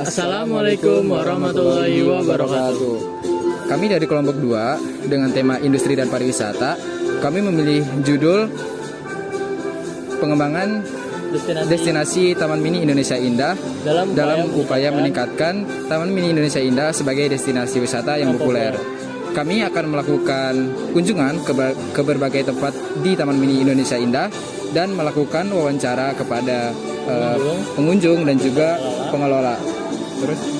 Assalamualaikum warahmatullahi wabarakatuh. Kami dari kelompok 2 dengan tema industri dan pariwisata. Kami memilih judul pengembangan destinasi Taman Mini Indonesia Indah dalam upaya meningkatkan Taman Mini Indonesia Indah sebagai destinasi wisata yang populer. Kami akan melakukan kunjungan ke berbagai tempat di Taman Mini Indonesia Indah dan melakukan wawancara kepada pengunjung dan juga pengelola. Terus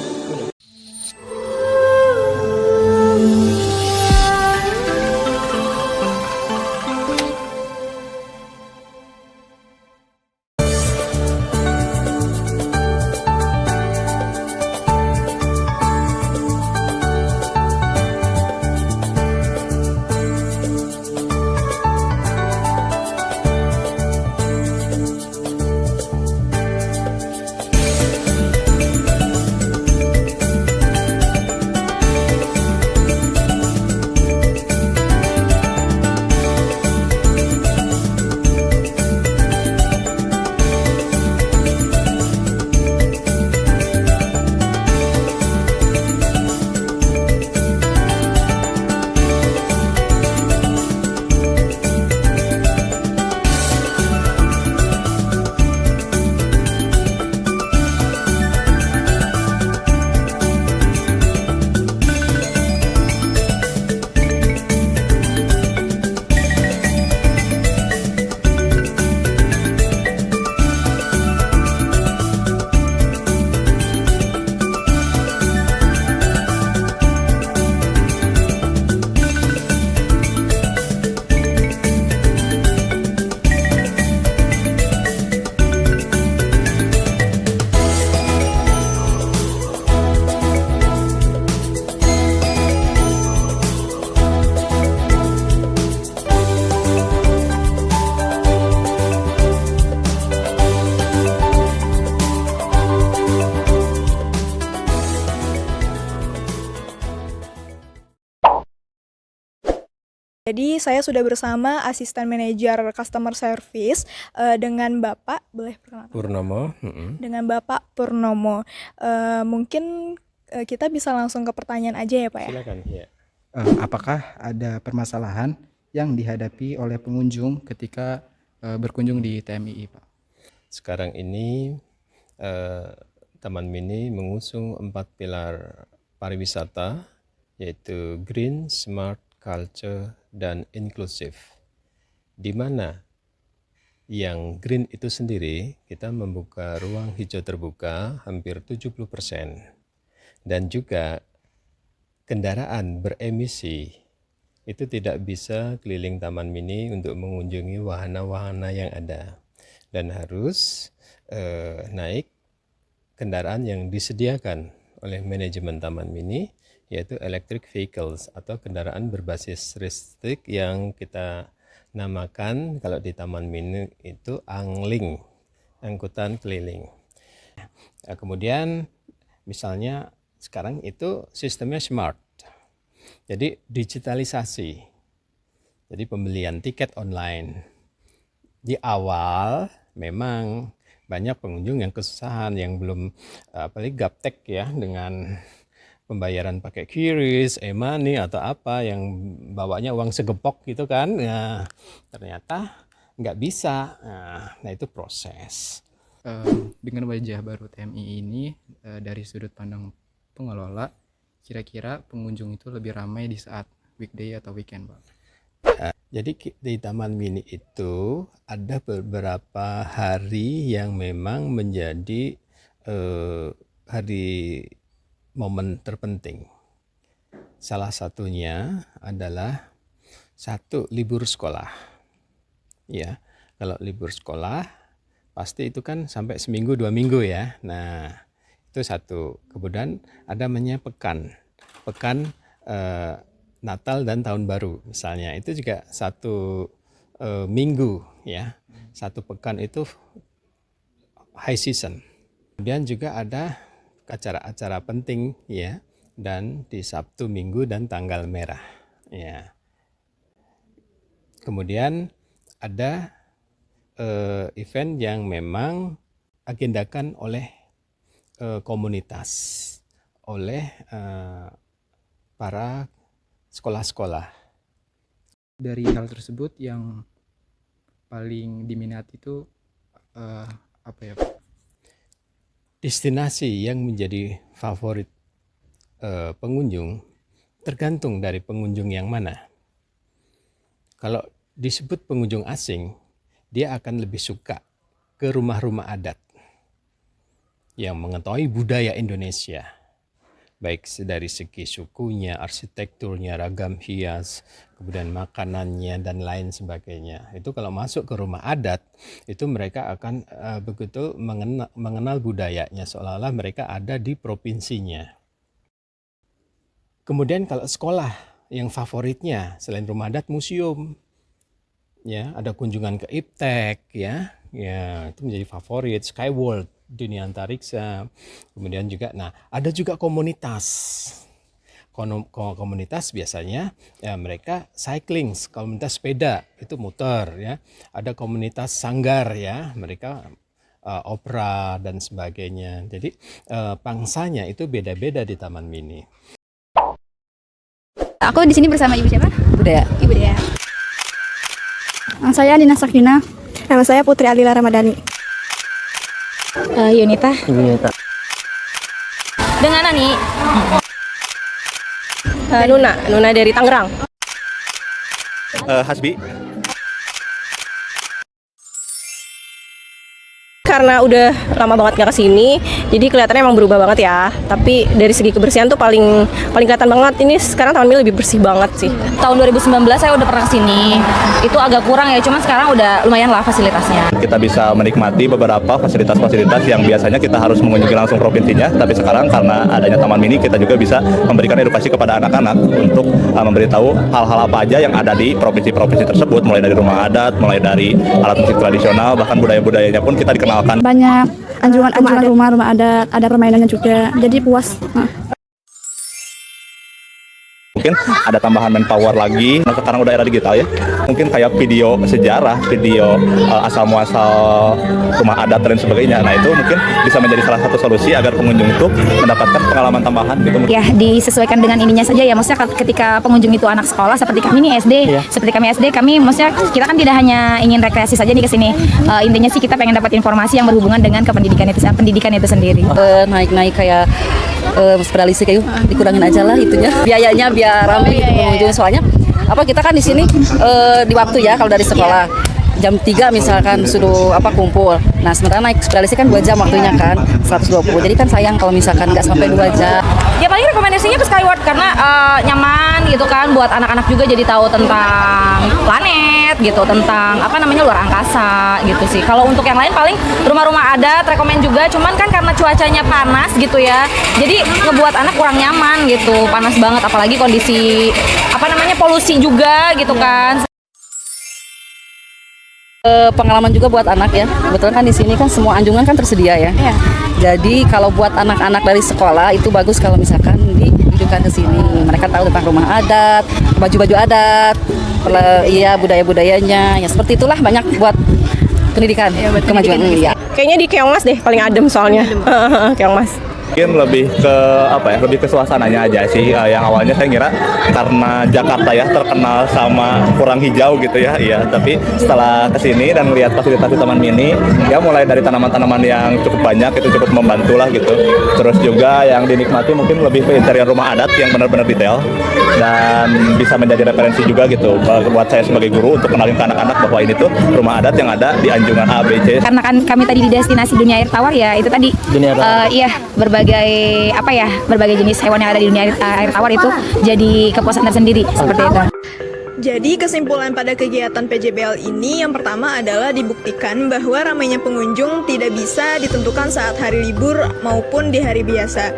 Jadi saya sudah bersama asisten manajer customer service dengan Bapak, boleh perkenalkan? Purnomo. Dengan Bapak Purnomo. Mungkin kita bisa langsung ke pertanyaan aja ya Pak ya? Silakan. Ya. apakah ada permasalahan yang dihadapi oleh pengunjung ketika berkunjung di TMII, Pak? Sekarang ini Taman Mini mengusung 4 pilar pariwisata, yaitu green, smart, culture, dan inklusif. Di mana yang green itu sendiri kita membuka ruang hijau terbuka hampir 70%. Dan juga kendaraan beremisi itu tidak bisa keliling Taman Mini untuk mengunjungi wahana-wahana yang ada. Dan harus naik kendaraan yang disediakan oleh manajemen Taman Mini, yaitu electric vehicles atau kendaraan berbasis listrik yang kita namakan kalau di Taman Mini itu angling, angkutan keliling. Kemudian misalnya sekarang itu sistemnya smart, jadi digitalisasi, jadi pembelian tiket online. Di awal memang banyak pengunjung yang kesusahan, yang belum apalagi gaptek ya, dengan pembayaran pakai QRIS, e-money atau apa, yang bawanya uang segepok gitu kan. Nah, ternyata nggak bisa. Nah itu proses. Dengan wajah baru TMI ini, dari sudut pandang pengelola, kira-kira pengunjung itu lebih ramai di saat weekday atau weekend, Pak? Jadi di Taman Mini itu ada beberapa hari yang memang menjadi hari momen terpenting. Salah satunya adalah satu, libur sekolah. Ya, kalau libur sekolah pasti itu kan sampai seminggu 2 minggu ya. Nah, itu satu. Kemudian ada namanya pekan Natal dan Tahun Baru misalnya, itu juga satu minggu ya. Satu pekan itu high season. Kemudian juga ada acara-acara penting ya, dan di Sabtu, Minggu, dan tanggal merah ya. Kemudian ada event yang memang agendakan oleh komunitas oleh para sekolah-sekolah. Dari hal tersebut yang paling diminati itu apa ya? Destinasi yang menjadi favorit pengunjung tergantung dari pengunjung yang mana. Kalau disebut pengunjung asing, dia akan lebih suka ke rumah-rumah adat yang mengetahui budaya Indonesia, baik dari segi sukunya, arsitekturnya, ragam hias, kemudian makanannya, dan lain sebagainya. Itu kalau masuk ke rumah adat, itu mereka akan begitu mengenal budayanya, seolah-olah mereka ada di provinsinya. Kemudian kalau sekolah, yang favoritnya selain rumah adat, museum. Ya, ada kunjungan ke IPTEK, ya, itu menjadi favorit. Skyworld, dunia antariksa. Kemudian juga, ada juga komunitas. Komunitas biasanya ya mereka cycling, komunitas sepeda itu muter, ya. Ada komunitas sanggar, ya, mereka opera dan sebagainya. Jadi pangsanya itu beda-beda di Taman Mini. Aku di sini bersama Ibu siapa? Budaya. Ibu Dea. Saya Dina Sakina. Nama saya Putri Alila Ramadhani. Yunita. Dengan Nani. Nuna dari Tangerang. Hasbi. Karena udah lama banget nggak kesini, jadi kelihatannya emang berubah banget ya. Tapi dari segi kebersihan tuh paling kelihatan banget. Ini sekarang Taman Mini lebih bersih banget sih. Tahun 2019 saya udah pernah kesini. Itu agak kurang ya, cuman sekarang udah lumayan lah fasilitasnya. Kita bisa menikmati beberapa fasilitas-fasilitas yang biasanya kita harus mengunjungi langsung provinsinya, tapi sekarang karena adanya Taman Mini kita juga bisa memberikan edukasi kepada anak-anak untuk memberitahu hal-hal apa aja yang ada di provinsi-provinsi tersebut, mulai dari rumah adat, mulai dari alat musik tradisional, bahkan budaya-budayanya pun kita dikenalkan. Banyak anjungan rumah adat, ada permainannya juga. Jadi puas. Mungkin ada tambahan manpower lagi. Nah, sekarang udah era digital ya. Mungkin kayak video sejarah, video asal muasal rumah adat dan sebagainya. Nah, itu mungkin bisa menjadi salah satu solusi agar pengunjung itu mendapatkan pengalaman tambahan gitu. Ya, disesuaikan dengan ininya saja ya. Maksudnya ketika pengunjung itu anak sekolah seperti kami ini SD, seperti kami SD, kami maksudnya kita kan tidak hanya ingin rekreasi saja nih ke sini. Intinya sih kita pengen dapat informasi yang berhubungan dengan pendidikan itu sendiri. Naik-naik kayak sepeda listrik kayak dikurangin aja lah itunya. Biayanya biar ramai pengunjung, soalnya kita kan di sini di waktu ya, kalau dari sekolah jam 3 misalkan sudah kumpul. Nah, sementara naik sepeda listrik kan 2 jam waktunya kan, 120. Jadi kan sayang kalau misalkan nggak sampai 2 jam. Ya paling rekomendasinya ke Skyward karena nyaman gitu kan, buat anak-anak juga jadi tahu tentang planet gitu, tentang luar angkasa gitu sih. Kalau untuk yang lain paling rumah-rumah adat rekomen juga, cuman kan karena cuacanya panas gitu ya, jadi ngebuat anak kurang nyaman gitu, panas banget, apalagi kondisi polusi juga gitu kan. Pengalaman juga buat anak ya. Kebetulan kan di sini kan semua anjungan kan tersedia ya. Jadi kalau buat anak-anak dari sekolah itu bagus kalau misalkan dihidupkan ke sini. Mereka tahu tentang rumah adat, baju-baju adat, budaya-budayanya. Ya seperti itulah, banyak buat pendidikan, kemajuan. Iya. Kayaknya di Keongmas deh paling adem soalnya. Keongmas. Mungkin lebih ke lebih ke suasananya aja sih. Yang awalnya saya kira karena Jakarta ya terkenal sama kurang hijau gitu ya, iya. Tapi setelah kesini dan melihat fasilitas di Taman Mini, ya mulai dari tanaman-tanaman yang cukup banyak itu cukup membantu lah gitu. Terus juga yang dinikmati mungkin lebih ke interior rumah adat yang benar-benar detail dan bisa menjadi referensi juga gitu buat saya sebagai guru untuk kenalin ke anak-anak bahwa ini tuh rumah adat yang ada di Anjungan A, B, C. Karena kan kami tadi di destinasi Dunia Air Tawar ya, itu tadi berbagai jenis hewan yang ada di dunia air tawar itu jadi kepuasan tersendiri seperti itu. Jadi kesimpulan pada kegiatan PJBL ini yang pertama adalah dibuktikan bahwa ramainya pengunjung tidak bisa ditentukan saat hari libur maupun di hari biasa,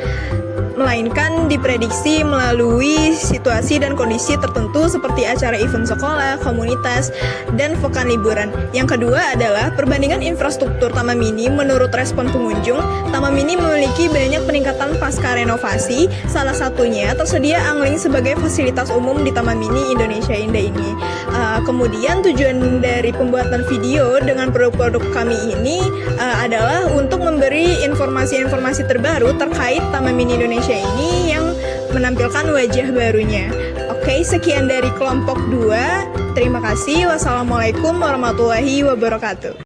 melainkan diprediksi melalui situasi dan kondisi tertentu seperti acara event sekolah, komunitas, dan pekan liburan. Yang kedua adalah perbandingan infrastruktur Taman Mini menurut respon pengunjung. Taman Mini memiliki banyak peningkatan pasca renovasi, salah satunya tersedia angling sebagai fasilitas umum di Taman Mini Indonesia Indah ini. Kemudian tujuan dari pembuatan video dengan produk-produk kami ini adalah untuk memberi informasi-informasi terbaru terkait Taman Mini Indonesia ini yang menampilkan wajah barunya. Oke, sekian dari kelompok 2. Terima kasih. Wassalamualaikum warahmatullahi wabarakatuh.